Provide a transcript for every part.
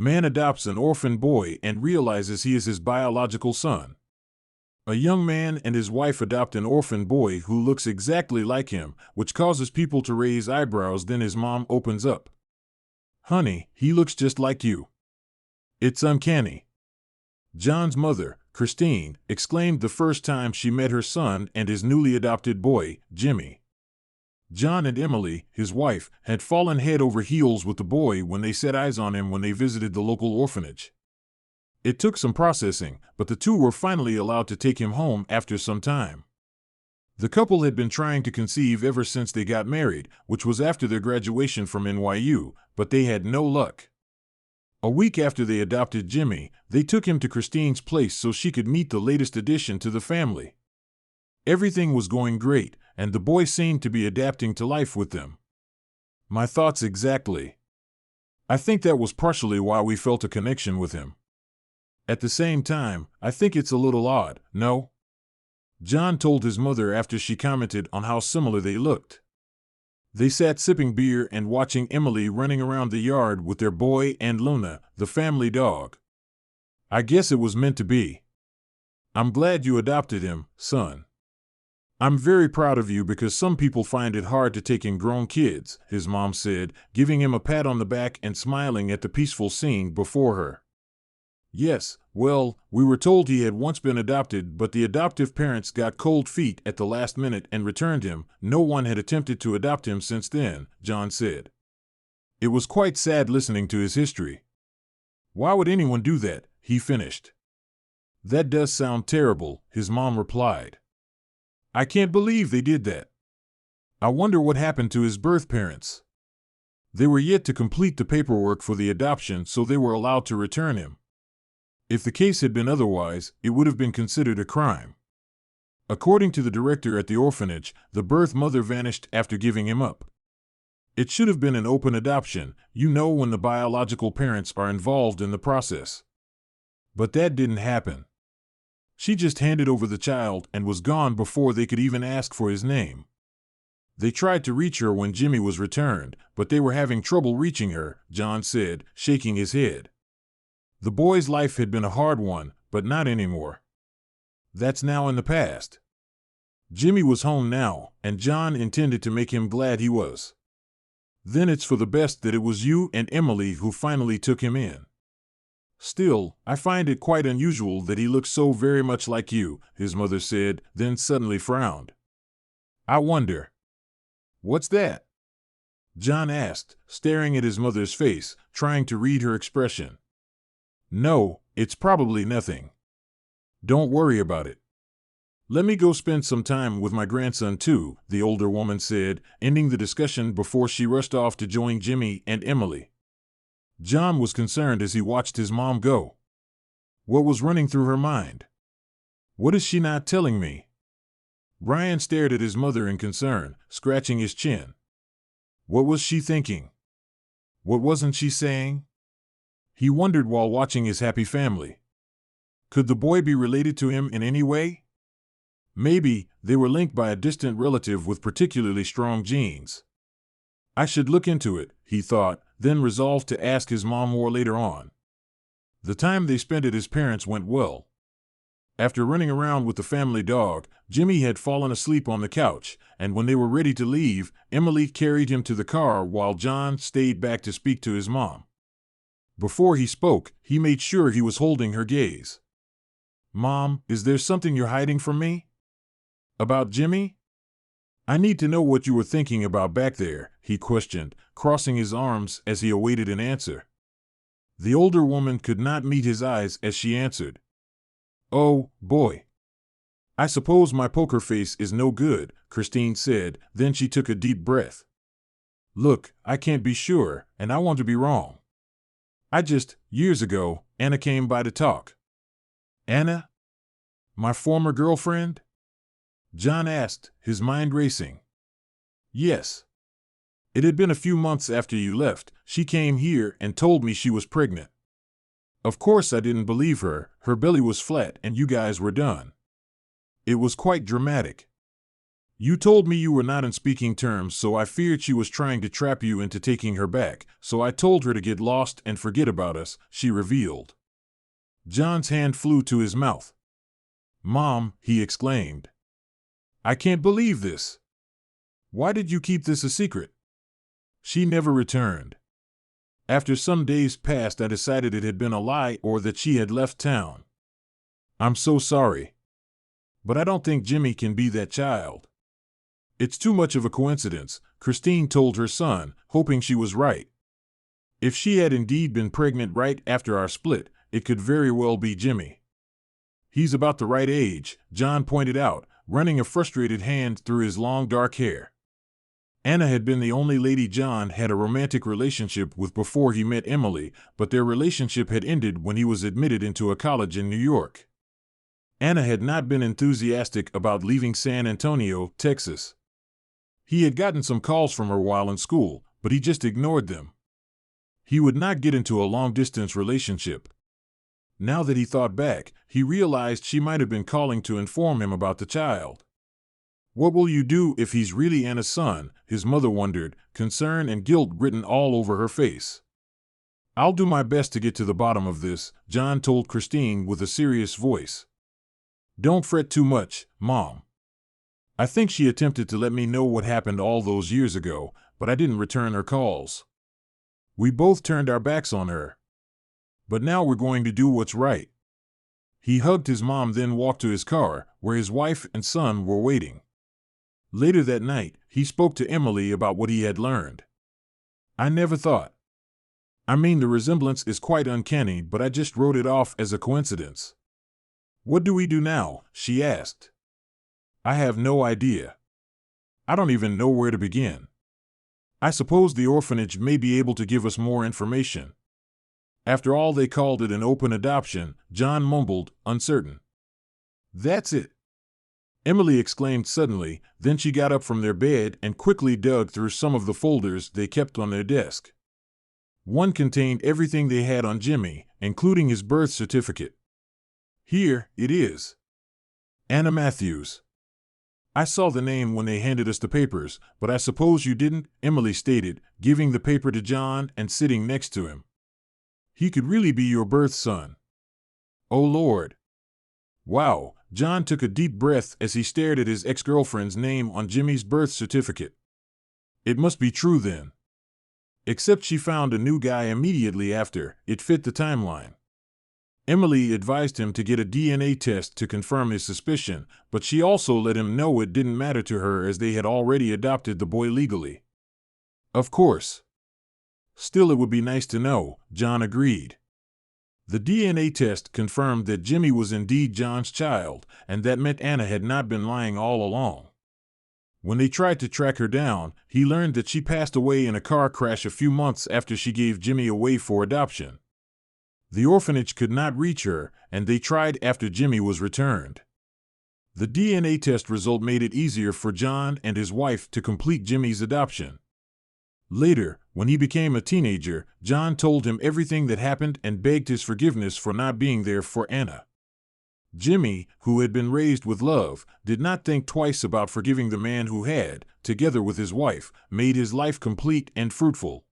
Man adopts an orphan boy and realizes he is his biological son. A young man and his wife adopt an orphan boy who looks exactly like him, which causes people to raise eyebrows. Then his mom opens up. "Honey, he looks just like you. It's uncanny." John's mother, Christine, exclaimed the first time she met her son and his newly adopted boy, Jimmy. John and Emily, his wife, had fallen head over heels with the boy when they set eyes on him when they visited the local orphanage. It took some processing, but the two were finally allowed to take him home after some time. The couple had been trying to conceive ever since they got married, which was after their graduation from NYU, but they had no luck. A week after they adopted Jimmy, they took him to Christine's place so she could meet the latest addition to the family. Everything was going great, and the boy seemed to be adapting to life with them. My thoughts exactly. I think that was partially why we felt a connection with him. At the same time, I think it's a little odd, no? John told his mother after she commented on how similar they looked. They sat sipping beer and watching Emily running around the yard with their boy and Luna, the family dog. "I guess it was meant to be. I'm glad you adopted him, son. I'm very proud of you because some people find it hard to take in grown kids," his mom said, giving him a pat on the back and smiling at the peaceful scene before her. "Yes, well, we were told he had once been adopted, but the adoptive parents got cold feet at the last minute and returned him. No one had attempted to adopt him since then," John said. "It was quite sad listening to his history." "Why would anyone do that?" he finished. "That does sound terrible," his mom replied. "I can't believe they did that. I wonder what happened to his birth parents. They were yet to complete the paperwork for the adoption, so they were allowed to return him. If the case had been otherwise, it would have been considered a crime." According to the director at the orphanage, the birth mother vanished after giving him up. "It should have been an open adoption, when the biological parents are involved in the process. But that didn't happen. She just handed over the child and was gone before they could even ask for his name. They tried to reach her when Jimmy was returned, but they were having trouble reaching her," John said, shaking his head. "The boy's life had been a hard one, but not anymore. That's now in the past. Jimmy was home now, and John intended to make him glad he was. Then it's for the best that it was you and Emily who finally took him in. Still, I find it quite unusual that he looks so very much like you," his mother said, then suddenly frowned. "I wonder." "What's that?" John asked, staring at his mother's face, trying to read her expression. "No, it's probably nothing. Don't worry about it. Let me go spend some time with my grandson too," the older woman said, ending the discussion before she rushed off to join Jimmy and Emily. John was concerned as he watched his mom go. What was running through her mind? What is she not telling me? Ryan stared at his mother in concern, scratching his chin. What was she thinking? What wasn't she saying? He wondered while watching his happy family. Could the boy be related to him in any way? Maybe they were linked by a distant relative with particularly strong genes. I should look into it, he thought, then resolved to ask his mom more later on. The time they spent at his parents' went well. After running around with the family dog, Jimmy had fallen asleep on the couch, and when they were ready to leave, Emily carried him to the car while John stayed back to speak to his mom. Before he spoke, he made sure he was holding her gaze. "Mom, is there something you're hiding from me? About Jimmy? I need to know what you were thinking about back there," he questioned, crossing his arms as he awaited an answer. The older woman could not meet his eyes as she answered. "Oh, boy. I suppose my poker face is no good," Christine said, then she took a deep breath. "Look, I can't be sure, and I want to be wrong. Years ago, Anna came by to talk." "Anna? My former girlfriend?" John asked, his mind racing. "Yes. It had been a few months after you left. She came here and told me she was pregnant. Of course I didn't believe her. Her belly was flat and you guys were done. It was quite dramatic. You told me you were not in speaking terms, so I feared she was trying to trap you into taking her back, so I told her to get lost and forget about us," she revealed. John's hand flew to his mouth. "Mom," he exclaimed. "I can't believe this. Why did you keep this a secret?" She never returned. After some days passed, I decided it had been a lie or that she had left town. "I'm so sorry. But I don't think Jimmy can be that child." "It's too much of a coincidence," Christine told her son, hoping she was right. If she had indeed been pregnant right after our split, it could very well be Jimmy. "He's about the right age," John pointed out, running a frustrated hand through his long dark hair. Anna had been the only lady John had a romantic relationship with before he met Emily, but their relationship had ended when he was admitted into a college in New York. Anna had not been enthusiastic about leaving San Antonio, Texas. He had gotten some calls from her while in school, but he just ignored them. He would not get into a long-distance relationship. Now that he thought back, he realized she might have been calling to inform him about the child. "What will you do if he's really Anna's son?" his mother wondered, concern and guilt written all over her face. "I'll do my best to get to the bottom of this," John told Christine with a serious voice. "Don't fret too much, Mom. I think she attempted to let me know what happened all those years ago, but I didn't return her calls. We both turned our backs on her. But now we're going to do what's right." He hugged his mom, then walked to his car, where his wife and son were waiting. Later that night, he spoke to Emily about what he had learned. "I never thought. I mean, the resemblance is quite uncanny, but I just wrote it off as a coincidence." "What do we do now?" she asked. "I have no idea. I don't even know where to begin. I suppose the orphanage may be able to give us more information." After all, they called it an open adoption, John mumbled, uncertain. "That's it!" Emily exclaimed suddenly, then she got up from their bed and quickly dug through some of the folders they kept on their desk. One contained everything they had on Jimmy, including his birth certificate. "Here it is. Anna Matthews. I saw the name when they handed us the papers, but I suppose you didn't," Emily stated, giving the paper to John and sitting next to him. "He could really be your birth son." "Oh Lord." "Wow," John took a deep breath as he stared at his ex-girlfriend's name on Jimmy's birth certificate. "It must be true then. Except she found a new guy immediately after, it fit the timeline." Emily advised him to get a DNA test to confirm his suspicion, but she also let him know it didn't matter to her as they had already adopted the boy legally. "Of course. Still, it would be nice to know," John agreed. The DNA test confirmed that Jimmy was indeed John's child, and that meant Anna had not been lying all along. When they tried to track her down, he learned that she passed away in a car crash a few months after she gave Jimmy away for adoption. The orphanage could not reach her, and they tried after Jimmy was returned. The DNA test result made it easier for John and his wife to complete Jimmy's adoption. Later, when he became a teenager, John told him everything that happened and begged his forgiveness for not being there for Anna. Jimmy, who had been raised with love, did not think twice about forgiving the man who had, together with his wife, made his life complete and fruitful.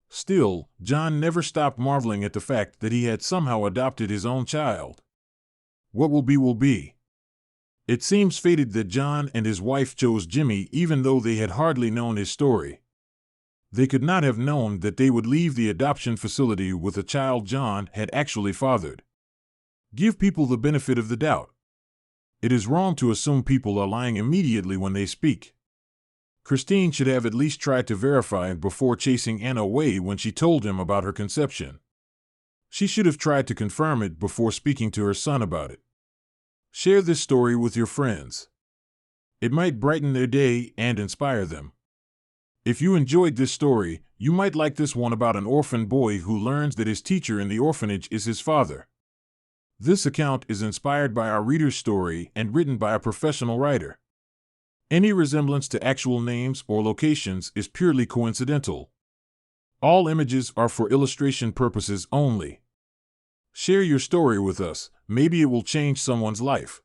Still, John never stopped marveling at the fact that he had somehow adopted his own child. What will be will be. It seems fated that John and his wife chose Jimmy even though they had hardly known his story. They could not have known that they would leave the adoption facility with a child John had actually fathered. Give people the benefit of the doubt. It is wrong to assume people are lying immediately when they speak. Christine should have at least tried to verify before chasing Anna away when she told him about her conception. She should have tried to confirm it before speaking to her son about it. Share this story with your friends. It might brighten their day and inspire them. If you enjoyed this story, you might like this one about an orphan boy who learns that his teacher in the orphanage is his father. This account is inspired by our reader's story and written by a professional writer. Any resemblance to actual names or locations is purely coincidental. All images are for illustration purposes only. Share your story with us, maybe it will change someone's life.